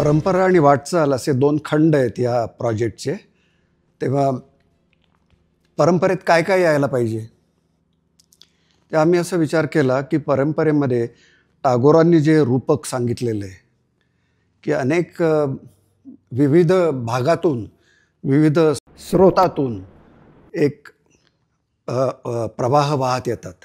परंपरा आणि वाटचाल असे दोन खंड आहेत या प्रोजेक्टचे. तेव्हा परंपरेत काय काय यायला पाहिजे, ते आम्ही असा विचार केला की परंपरेमध्ये टागोरांनी जे रूपक सांगितलेलं आहे की अनेक विविध भागातून, विविध स्रोतातून एक प्रवाह वाहत येतात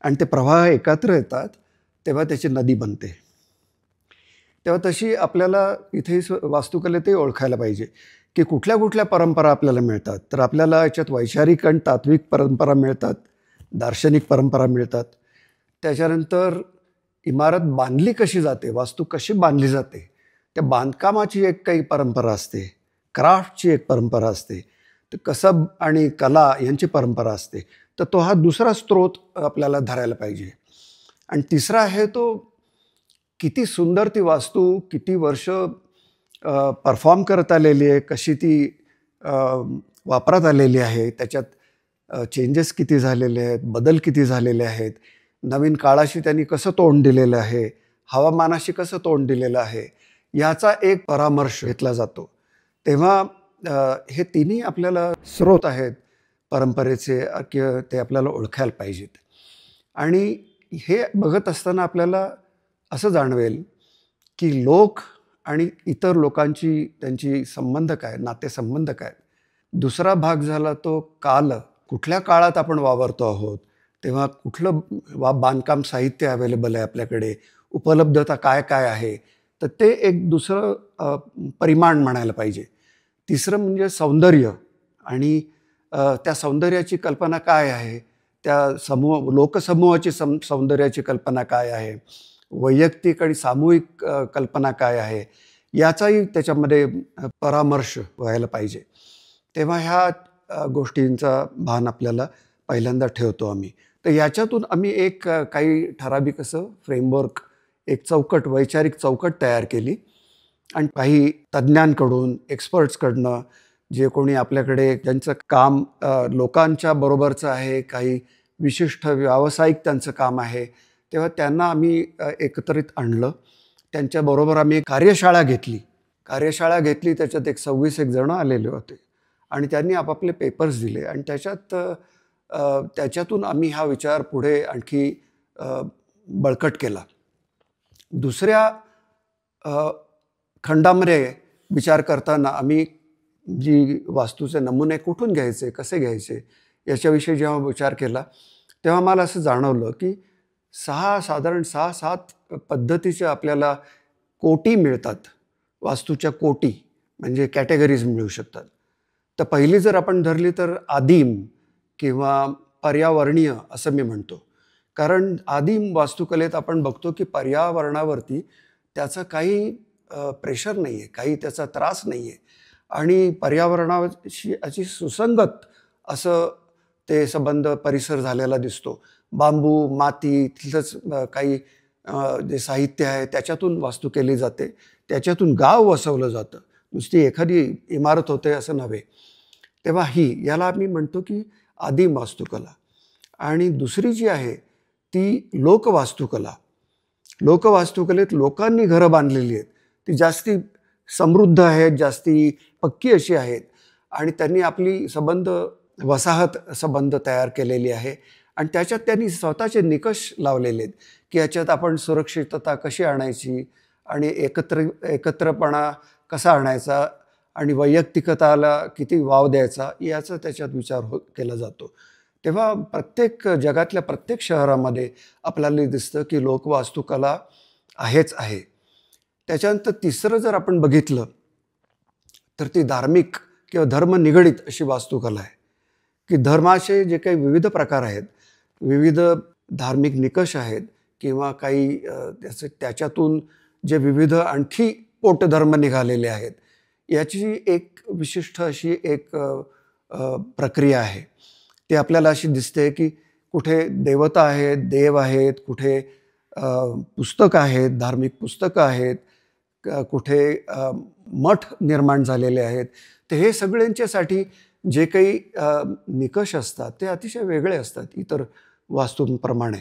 आणि ते प्रवाह एकत्र येतात तेव्हा त्याची नदी बनते. तेव्हा तशी आपल्याला इथे वास्तुकलेतही ओळखायला पाहिजे की कुठल्या कुठल्या परंपरा आपल्याला मिळतात. तर आपल्याला याच्यात वैचारिक आणि तात्विक परंपरा मिळतात, दार्शनिक परंपरा मिळतात. त्याच्यानंतर इमारत बांधली कशी जाते, वास्तू कशी बांधली जाते, त्या बांधकामाची एक काही परंपरा असते, क्राफ्टची एक परंपरा असते, तर कसब आणि कला यांची परंपरा असते. तर तो हा दुसरा स्रोत आपल्याला धरायला पाहिजे. आणि तिसरा आहे तो किती सुंदर ती वास्तू किती वर्ष परफॉर्म करत आलेली आहे, कशी ती वापरात आलेली आहे, त्याच्यात चेंजेस किती झालेले आहेत, बदल किती झालेले आहेत, नवीन काळाशी त्यांनी कसं तोंड दिलेलं आहे, हवामानाशी कसं तोंड दिलेलं आहे, याचा एक परामर्श घेतला जातो. तेव्हा हे तिन्ही आपल्याला स्रोत आहेत परंपरेचे किंवा ते आपल्याला ओळखायला पाहिजेत. आणि हे बघत असताना आपल्याला असं जाणवेल की लोक आणि इतर लोकांची त्यांची संबंध काय, नातेसंबंध काय. दुसरा भाग झाला तो काल, कुठल्या काळात आपण वावरतो आहोत, तेव्हा कुठलं बांधकाम साहित्य अवेलेबल आहे आपल्याकडे, उपलब्धता काय काय आहे. तर ते एक दुसरं परिमाण म्हणायला पाहिजे. तिसरं म्हणजे सौंदर्य आणि त्या सौंदर्याची कल्पना काय आहे, त्या लोकसमूहाची सौंदर्याची कल्पना काय आहे, वैयक्तिक आणि सामूहिक कल्पना काय आहे, याचाही त्याच्यामध्ये परामर्श व्हायला पाहिजे. तेव्हा ह्या गोष्टींचा भान आपल्याला पहिल्यांदा ठेवतो आम्ही. तर याच्यातून आम्ही एक काही ठराविक असं फ्रेमवर्क, एक चौकट, वैचारिक चौकट तयार केली. आणि काही तज्ज्ञांकडून, एक्सपर्ट्सकडनं, जे कोणी आपल्याकडे ज्यांचं काम लोकांच्या बरोबरचं आहे, काही विशिष्ट व्यावसायिक त्यांचं काम आहे, तेव्हा त्यांना आम्ही एकत्रित आणलं. त्यांच्याबरोबर आम्ही कार्यशाळा घेतली. त्याच्यात एक 26 जण आलेले होते आणि त्यांनी आपापले पेपर्स दिले आणि त्याच्यातून आम्ही हा विचार पुढे आणखी बळकट केला. दुसऱ्या खंडामध्ये विचार करताना आम्ही जी वास्तूचे नमुने कुठून घ्यायचे, कसे घ्यायचे, याच्याविषयी जेव्हा विचार केला तेव्हा मला असं जाणवलं की साधारण 6-7 पद्धतीच्या आपल्याला कोटी मिळतात. वास्तूच्या कोटी म्हणजे कॅटेगरीज मिळू शकतात. तर पहिली जर आपण धरली तर आदिम किंवा पर्यावरणीय असं मी म्हणतो. कारण आदिम वास्तुकलेत आपण बघतो की पर्यावरणावरती त्याचं काही प्रेशर नाही आहे, काही त्याचा त्रास नाही आहे आणि पर्यावरणाशी अशी सुसंगत असं ते संबंध परिसर झालेला दिसतो. बांबू, माती, तिथंच काही जे साहित्य आहे त्याच्यातून वास्तू केली जाते, त्याच्यातून गाव वसवलं जातं, नुसती एखादी इमारत होते असं नव्हे. तेव्हा याला आम्ही म्हणतो की आदिम वास्तुकला. आणि दुसरी जी आहे ती लोकवास्तुकला. लोकवास्तुकलेत लोकांनी घरं बांधलेली आहेत, ती जास्ती समृद्ध आहेत, जास्ती पक्की अशी आहेत आणि त्यांनी आपली वसाहत संबंध तयार केलेली आहे आणि त्याच्यात त्यांनी स्वतःचे निकष लावलेले आहेत की याच्यात आपण सुरक्षितता कशी आणायची आणि एकत्रपणा कसा आणायचा आणि वैयक्तिकताला किती वाव द्यायचा, याचा त्याच्यात विचार केला जातो. तेव्हा जगातल्या प्रत्येक शहरामध्ये आपल्याला दिसतं की लोकवास्तुकला आहे. त्याच्यानंतर तिसरं जर आपण बघितलं तर ती धार्मिक किंवा धर्मनिगडित अशी वास्तुकला आहे की धर्माचे जे काही विविध प्रकार आहेत, विविध धार्मिक निकष आहेत किंवा काही त्याच्यातून जे विविध आणखी पोटधर्म निघालेले आहेत, याची एक विशिष्ट अशी एक प्रक्रिया आहे. ती आपल्याला अशी दिसते की कुठे देवता आहेत, देव आहेत, कुठे पुस्तकं आहेत, धार्मिक पुस्तकं आहेत, कुठे मठ निर्माण झालेले आहेत. तर हे सगळ्यांच्यासाठी जे काही निकष असतात ते अतिशय वेगळे असतात इतर वास्तूंप्रमाणे.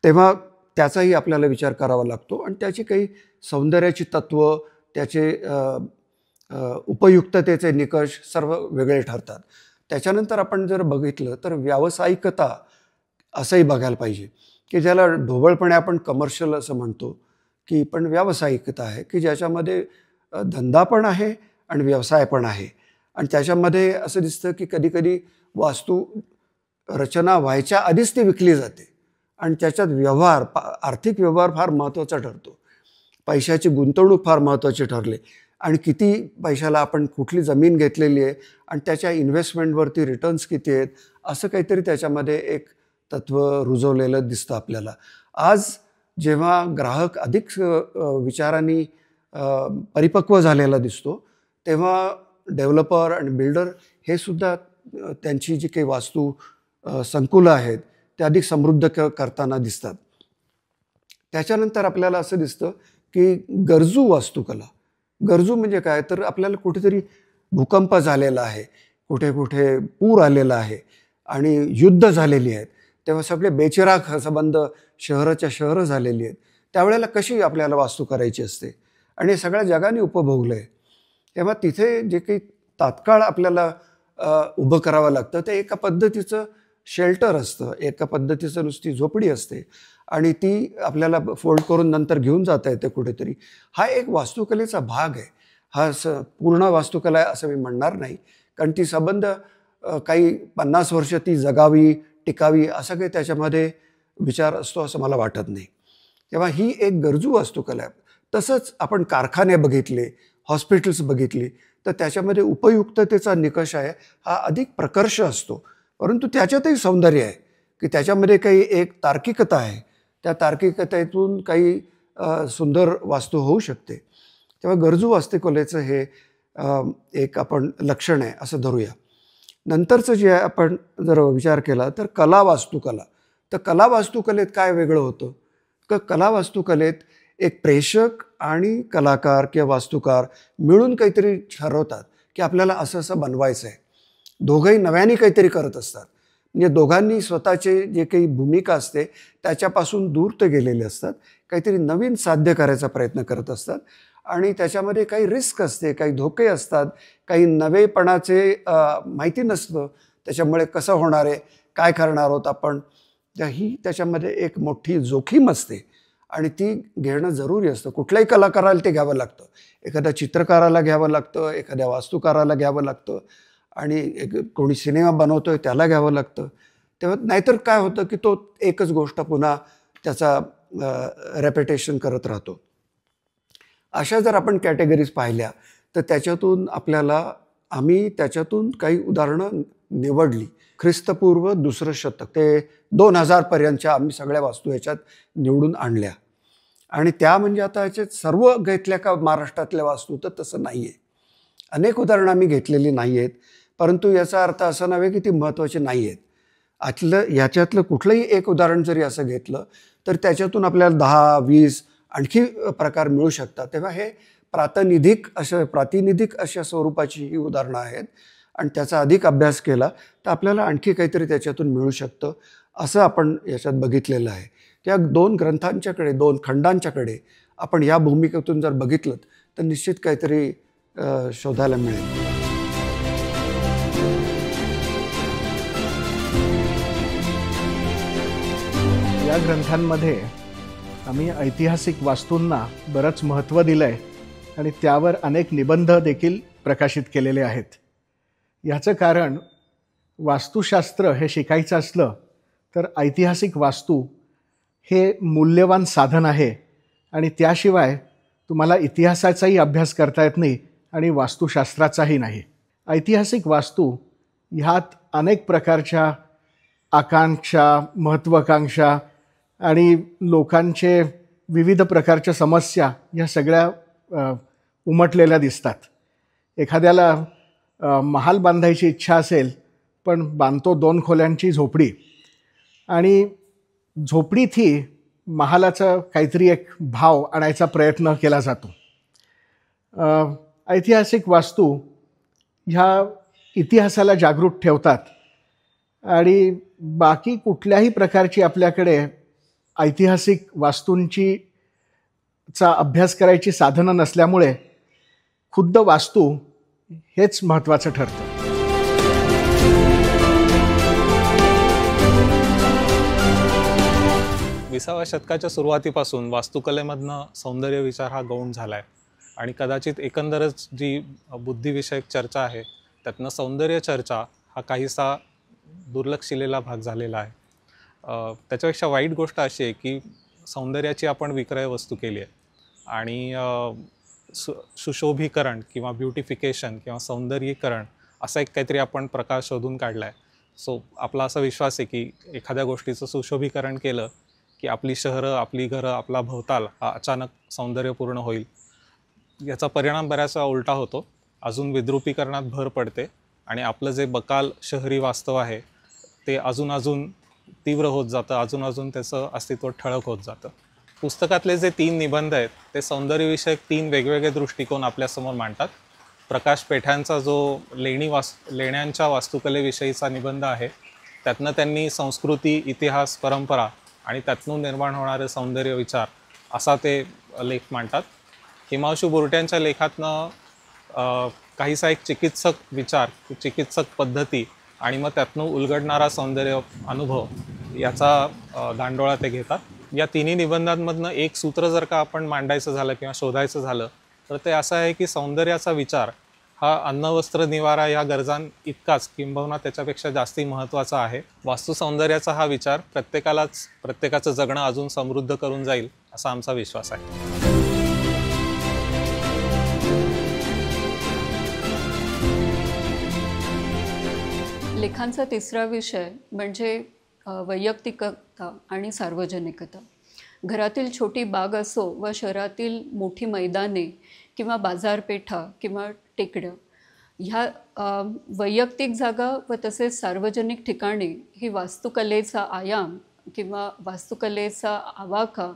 तेव्हा त्याचाही आपल्याला विचार करावा लागतो आणि त्याची काही सौंदर्याची तत्त्व, त्याचे उपयुक्ततेचे निकष सर्व वेगळे ठरतात. त्याच्यानंतर आपण जर बघितलं तर व्यावसायिकता असंही बघायला पाहिजे, की ज्याला ढोबळपणे आपण कमर्शियल असं म्हणतो, की पण व्यावसायिकता आहे, की ज्याच्यामध्ये धंदा पण आहे आणि व्यवसाय पण आहे. आणि त्याच्यामध्ये असं दिसतं की कधीकधी वास्तू रचना व्हायच्या आधीच ती विकली जाते आणि त्याच्यात व्यवहार आर्थिक व्यवहार फार महत्त्वाचा ठरतो. पैशाची गुंतवणूक फार महत्त्वाची ठरली आणि किती पैशाला आपण कुठली जमीन घेतलेली आहे आणि त्याच्या इन्व्हेस्टमेंटवरती रिटर्न्स किती आहेत, असं काहीतरी त्याच्यामध्ये एक तत्त्व रुजवलेलं दिसतं आपल्याला. आज जेव्हा ग्राहक अधिक विचारांनी परिपक्व झालेला दिसतो, तेव्हा डेव्हलपर आणि बिल्डर हे सुद्धा त्यांची जी काही वास्तू संकुलं आहेत ते अधिक समृद्ध करताना दिसतात. त्याच्यानंतर आपल्याला असं दिसतं की गरजू वास्तुकला. गरजू म्हणजे काय, तर आपल्याला कुठेतरी भूकंप झालेला आहे, कुठे कुठे पूर आलेला आहे आणि युद्ध झालेली आहेत, तेव्हा सगळे बेचिराख संबंध शहराच्या शहरं झालेली आहेत. त्यावेळेला कशी आपल्याला वास्तू करायची असते आणि हे सगळ्या जगाने उपभोगलं आहे. तेव्हा तिथे जे काही तात्काळ आपल्याला उभं करावं लागतं ते एका पद्धतीचं शेल्टर असतं, एका पद्धतीचं नुसती झोपडी असते आणि ती आपल्याला फोल्ड करून नंतर घेऊन जाता येते कुठेतरी. हा एक वास्तुकलेचा भाग आहे. हा पूर्ण वास्तुकला आहे असं मी म्हणणार नाही, कारण ती संबंध काही 50 वर्ष ती जगावी, टिकावी असं काही त्याच्यामध्ये विचार असतो असं मला वाटत नाही. तेव्हा ही एक गरजू वास्तुकला आहे. तसंच आपण कारखाने बघितले, हॉस्पिटल्स बघितली, तर त्याच्यामध्ये उपयुक्ततेचा निकष आहे हा अधिक प्रकर्ष असतो, परंतु त्याच्यातही सौंदर्य आहे की त्याच्यामध्ये काही एक तार्किकता आहे. त्या तार्किकतेतून काही सुंदर वास्तू होऊ शकते. तेव्हा गरजू वास्तुकलेचं हे एक आपण लक्षण आहे असं धरूया. नंतरचं जे आहे आपण जर विचार केला तर कला वास्तुकला. तर कला वास्तुकलेत काय वेगळं होतं, तर कला वास्तुकलेत एक प्रेषक आणि कलाकार किंवा वास्तुकार मिळून काहीतरी ठरवतात की आपल्याला असं असं बनवायचं आहे. दोघंही नव्याने काहीतरी करत असतात, म्हणजे दोघांनी स्वतःचे जे काही भूमिका असते त्याच्यापासून दूर ते गेलेले असतात, काहीतरी नवीन साध्य करायचा प्रयत्न करत असतात आणि त्याच्यामध्ये काही रिस्क असते, काही धोके असतात, काही नवेपणाचे माहिती नसतं, त्याच्यामुळे कसं होणार आहे, काय करणार आहोत आपण, ही त्याच्यामध्ये एक मोठी जोखीम असते आणि ती घेणं जरुरी असतं. कुठल्याही कलाकाराला ते घ्यावं लागतं, एखाद्या चित्रकाराला घ्यावं लागतं, एखाद्या वास्तुकाराला घ्यावं लागतं आणि कोणी सिनेमा बनवतोय त्याला घ्यावं लागतं. तेव्हा नाहीतर काय होतं की तो एकच गोष्ट पुन्हा त्याचा रेपिटेशन करत राहतो. अशा जर आपण कॅटेगरीज पाहिल्या तर त्याच्यातून आम्ही त्याच्यातून काही उदाहरणं निवडली. ख्रिस्तपूर्व 2रं शतक ते 2000 पर्यंतच्या आम्ही सगळ्या वास्तू ह्याच्यात निवडून आणल्या आणि त्या म्हणजे आता ह्याच्यात सर्व घेतल्या का महाराष्ट्रातल्या वास्तू, तर तसं नाही आहे. अनेक उदाहरणं आम्ही घेतलेली नाही आहेत, परंतु याचा अर्थ असा नव्हे की ती महत्त्वाची नाही आहेत. याच्यातलं कुठलंही एक उदाहरण जरी असं घेतलं तर त्याच्यातून आपल्याला 10-20 आणखी प्रकार मिळू शकतात. तेव्हा हे प्रातिनिधिक अशा स्वरूपाची ही उदाहरणं आहेत आणि त्याचा अधिक अभ्यास केला तर आपल्याला आणखी काहीतरी त्याच्यातून मिळू शकतं असं आपण याच्यात बघितलेलं आहे. त्या 2 ग्रंथांच्याकडे, 2 खंडांच्याकडे आपण या भूमिकेतून जर बघितलं तर निश्चित काहीतरी शोधायला मिळेल. या ग्रंथांमध्ये आम्ही ऐतिहासिक वास्तूंना बरंच महत्त्व दिलं आहे आणि त्यावर अनेक निबंध देखील प्रकाशित केलेले आहेत. ह्याचं कारण वास्तुशास्त्र हे शिकायचं असलं तर ऐतिहासिक वास्तू हे मूल्यवान साधन आहे आणि त्याशिवाय तुम्हाला इतिहासाचाही अभ्यास करता येत नाही आणि वास्तुशास्त्राचाही नाही. ऐतिहासिक वास्तू ह्यात अनेक प्रकारच्या आकांक्षा, महत्त्वाकांक्षा आणि लोकांचे विविध प्रकारच्या समस्या या सगळ्या उमटलेल्या दिसतात. एखाद्याला महाल बांधायची इच्छा असेल पण बांधतो 2 खोल्यांची झोपडी आणि झोपडीतही महालाचा काहीतरी एक भाव आणायचा प्रयत्न केला जातो. ऐतिहासिक वास्तू ह्या इतिहासाला जागृत ठेवतात आणि बाकी कुठल्याही प्रकारची आपल्याकडे ऐतिहासिक वास्तूंचा अभ्यास करायची साधनं नसल्यामुळे खुद्द वास्तू हेच महत्त्वाचं ठरतं. विसाव्या शतकाच्या सुरुवातीपासून वास्तुकलेमधनं सौंदर्य विचार हा गौण झाला आहे आणि कदाचित एकंदरच जी बुद्धिविषयक चर्चा आहे त्यातनं सौंदर्य चर्चा हा काहीसा दुर्लक्षिलेला भाग झालेला आहे. त्याच्यापेक्षा वाईट गोष्ट अशी आहे की सौंदर्याची आपण विक्रय वस्तू केली आहे आणि सुशोभीकरण किंवा ब्युटिफिकेशन किंवा सौंदर्यीकरण असा एक काहीतरी आपण प्रकार शोधून काढला आहे. सो आपला असा विश्वास आहे की एखाद्या गोष्टीचं सुशोभीकरण केलं की आपली शहरं, आपली घरं, आपला भोवताल हा अचानक सौंदर्यपूर्ण होईल. याचा परिणाम बऱ्याच वेळा उलटा होतो. अजून विद्रुपीकरणात भर पडते आणि आपलं जे बकाल शहरी वास्तव आहे ते अजून तीव्र होत जातं, अजून त्याचं अस्तित्व ठळक होत जातं. पुस्तकातले जे 3 निबंध आहेत ते सौंदर्यविषयक 3 वेगवेगळे दृष्टिकोन आपल्यासमोर मांडतात. प्रकाश पेठ्यांचा जो लेण्यांच्या वास्तुकलेविषयीचा निबंध आहे त्यातनं त्यांनी संस्कृती, इतिहास, परंपरा आणि त्यातून निर्माण होणारे सौंदर्य विचार असा ते लेख मांडतात. हिमांशू बुरट्यांच्या लेखातनं काहीसा एक चिकित्सक विचार, चिकित्सक पद्धती आणि मग त्यातून उलगडणारा सौंदर्य अनुभव याचा दांडोळा ते घेतात. या तिन्ही निबंधांमधनं एक सूत्र जर का आपण मांडायचं झालं किंवा शोधायचं झालं तर ते असं आहे की सौंदर्याचा विचार हा अन्न, वस्त्र, निवारा या गरजां इतकाच किंबहुना त्याच्यापेक्षा जास्ती महत्त्वाचा आहे. वास्तू सौंदर्याचा हा विचार प्रत्येकाचं जगणं अजून समृद्ध करून जाईल असा आमचा विश्वास आहे. लेखांचा तिसरा विषय म्हणजे वैयक्तिकता आणि सार्वजनिकता. घरातील छोटी बाग असो व शहरातील मोठी मैदाने किंवा बाजारपेठा किंवा टेकड्या, ह्या वैयक्तिक जागा व तसेच सार्वजनिक ठिकाणे ही वास्तुकलेचा आयाम किंवा वास्तुकलेचा आवाका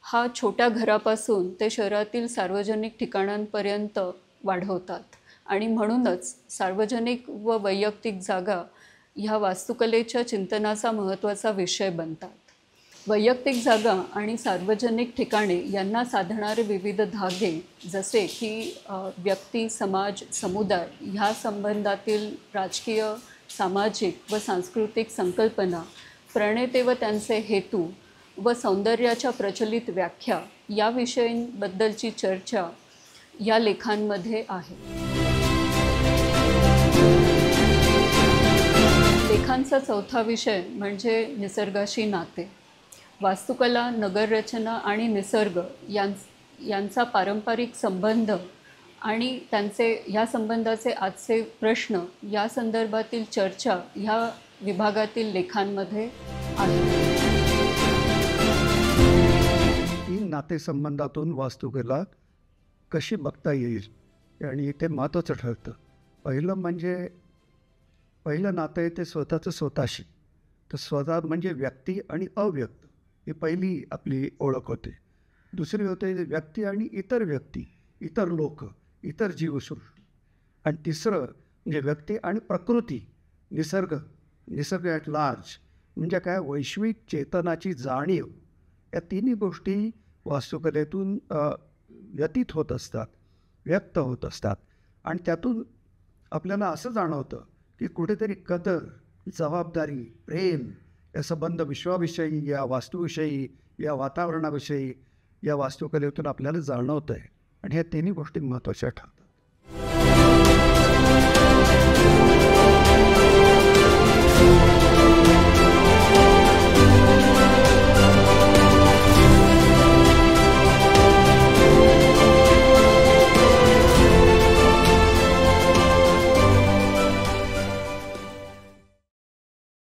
हा छोट्या घरापासून ते शहरातील सार्वजनिक ठिकाणांपर्यंत वाढवतात आणि म्हणूनच सार्वजनिक व वैयक्तिक जागा ह्या वास्तुकलेच्या चिंतनाचा महत्त्वाचा विषय बनतात. वैयक्तिक जागा आणि सार्वजनिक ठिकाणे यांना साधणारे विविध धागे जसे की व्यक्ती, समाज, समुदाय ह्या संबंधातील राजकीय, सामाजिक व सांस्कृतिक संकल्पना, प्रणेते व त्यांचे हेतू व सौंदर्याच्या प्रचलित व्याख्या या विषयांबद्दलची चर्चा या लेखांमध्ये आहे. लेखांचा चौथा विषय म्हणजे निसर्गाशी नाते. वास्तुकला, नगररचना आणि निसर्ग यांचा पारंपरिक संबंध आणि ह्या संबंधाचे आजचे प्रश्न या संदर्भातील चर्चा ह्या विभागातील लेखांमध्ये आहे. ही नातेसंबंधातून वास्तुकला कशी बघता येईल आणि ते महत्त्वाचं ठरतं. पहिलं नातं आहे ते स्वतःशी. तर स्वतः म्हणजे व्यक्ती आणि अव्यक्त ही पहिली आपली ओळख होते. दुसरी होते व्यक्ती आणि इतर व्यक्ती, इतर लोक, इतर जीवसृष्टी. आणि तिसरं म्हणजे व्यक्ती आणि प्रकृती, निसर्ग ॲट लार्ज म्हणजे काय, वैश्विक चेतनाची जाणीव. या तिन्ही गोष्टी वास्तुकलेतून व्यतीत होत असतात, व्यक्त होत असतात. आणि त्यातून आपल्याला असं जाणवतं की कुठेतरी कदर, जबाबदारी, प्रेम या संबंध विश्वाविषयी, या वास्तूविषयी, या वातावरणाविषयी या वास्तुकलेतून आपल्याला जाणवतं आहे. आणि ह्या तिन्ही गोष्टी महत्त्वाच्या ठरतात.